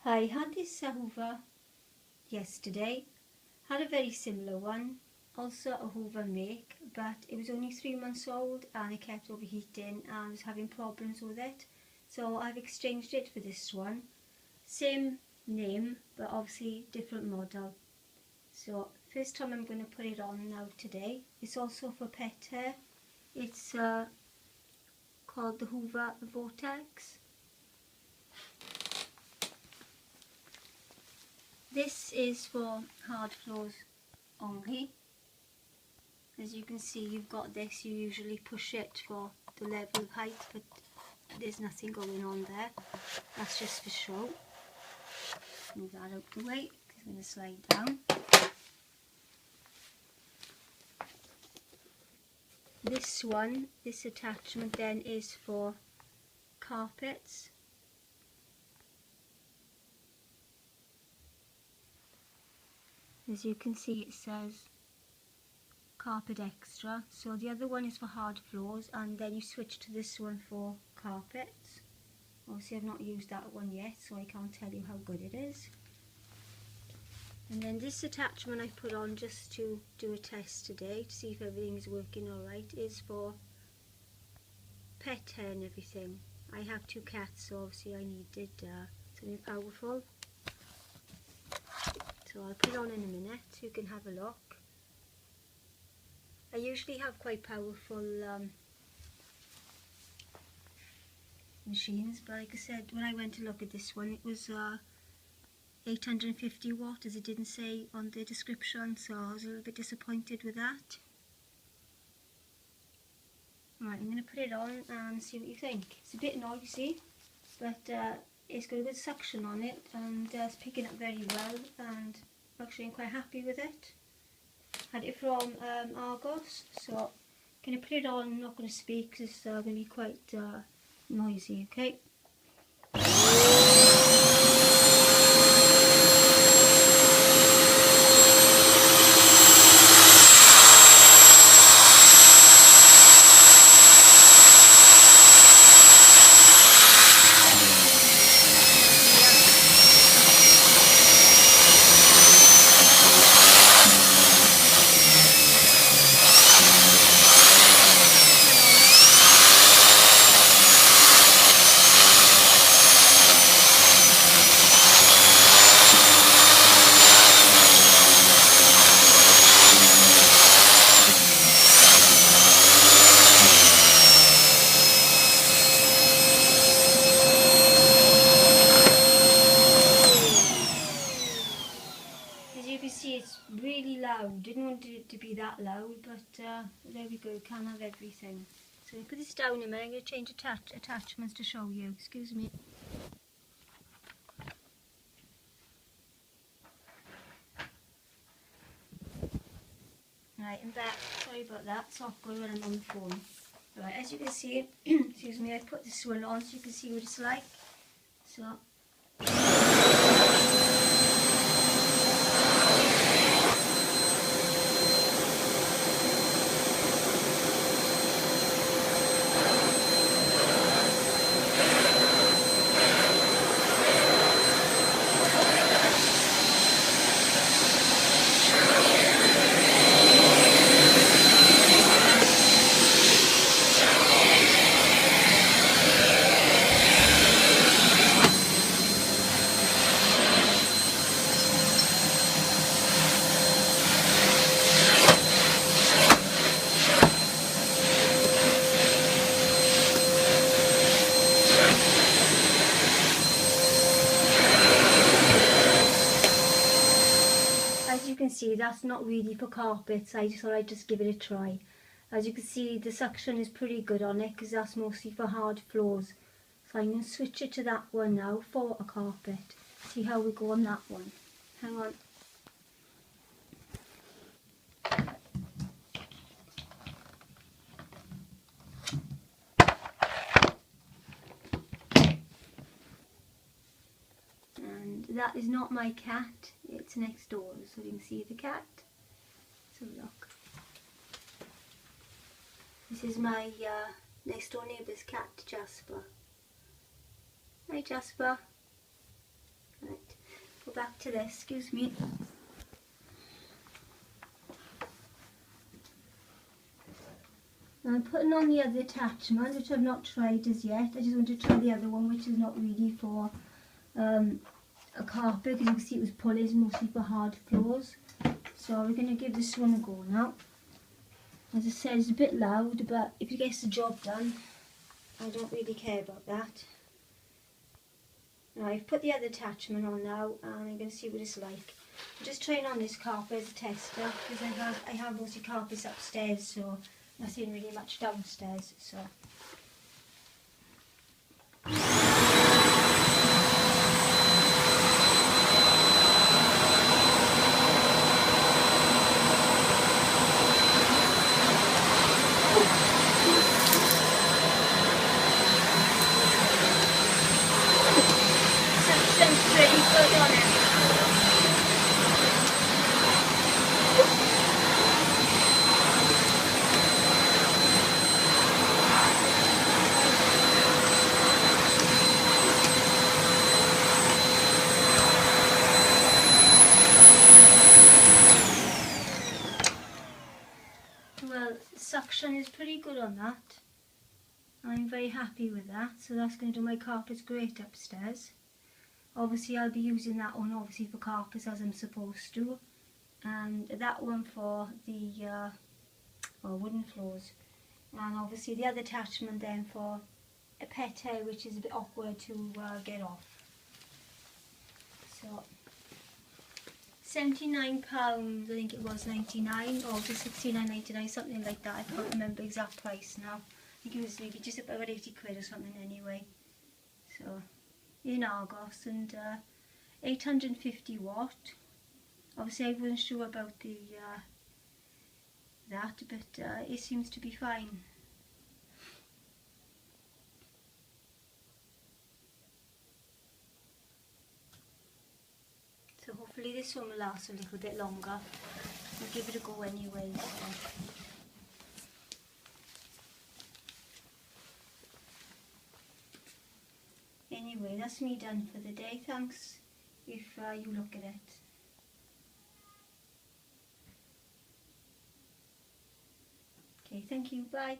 I had this Hoover yesterday, had a very similar one, also a Hoover make, but it was only 3 months old and it kept overheating and I was having problems with it. So I've exchanged it for this one. Same name, but obviously different model. So first time I'm going to put it on now today. It's also for pet hair. It's called the Hoover Vortex. This is for hard floors only. As you can see, you've got this, you usually push it for the level of height, but there's nothing going on there. That's just for show. Move that out the way, it's going to slide down. This one, this attachment then is for carpets. As you can see, it says carpet extra. So the other one is for hard floors, and then you switch to this one for carpets. Obviously I've not used that one yet, so I can't tell you how good it is. And then this attachment I put on just to do a test today to see if everything is working alright, is for pet hair and everything. I have 2 cats, so obviously I needed something powerful. So I'll put it on in a minute so you can have a look. I usually have quite powerful machines, but like I said, when I went to look at this one, it was 850 watt, as it didn't say on the description, so I was a little bit disappointed with that. Right, I'm going to put it on and see what you think. It's a bit noisy, but it's got a good suction on it, and it's picking up very well, and actually I'm quite happy with it. Had it from Argos, so I'm going to put it on. I'm not going to speak because it's going to be quite noisy, okay? As you can see, it's really loud. Didn't want it to be that loud, but there we go, can't have everything. So I put this down a minute. I'm going to change attachments to show you. Excuse me. Right, I'm back. Sorry about that. It's awkward when I'm on the phone. Right, as you can see, excuse me, I put this one on so you can see what it's like. So. As you can see, that's not really for carpets. I just thought I'd just give it a try. As you can see, the suction is pretty good on it because that's mostly for hard floors. So I'm going to switch it to that one now for a carpet. See how we go on that one. Hang on. And that is not my cat, it's next door, so you can see the cat. So look. This is my next door neighbour's cat, Jasper. Hi Jasper. Right. back to this, excuse me. I'm putting on the other attachment, which I've not tried as yet. I just want to try the other one, which is not really for a carpet, because you can see it was pulleys, mostly for hard floors. So we're going to give this one a go now. As I said, it's a bit loud, but if it gets the job done, I don't really care about that. Now I've put the other attachment on now, and I'm going to see what it's like. I'm just trying on this carpet as a tester, because I have mostly carpets upstairs, so nothing really much downstairs. So. Suction's pretty good on it. Well, suction is pretty good on that. I'm very happy with that, so that's going to do my carpets great upstairs. Obviously I'll be using that one obviously for carpets as I'm supposed to, and that one for the wooden floors, and obviously the other attachment then for a pet hair, which is a bit awkward to get off. So £79, I think it was 99, or was it 69.99, something like that. I can't remember the exact price now. I think it was maybe just about 80 quid or something anyway. So in Argos, and 850 watt. Obviously I wasn't sure about the that, but it seems to be fine. So hopefully this one will last a little bit longer. I'll give it a go anyway. So. Anyway, that's me done for the day. Thanks if you look at it. Okay, thank you. Bye.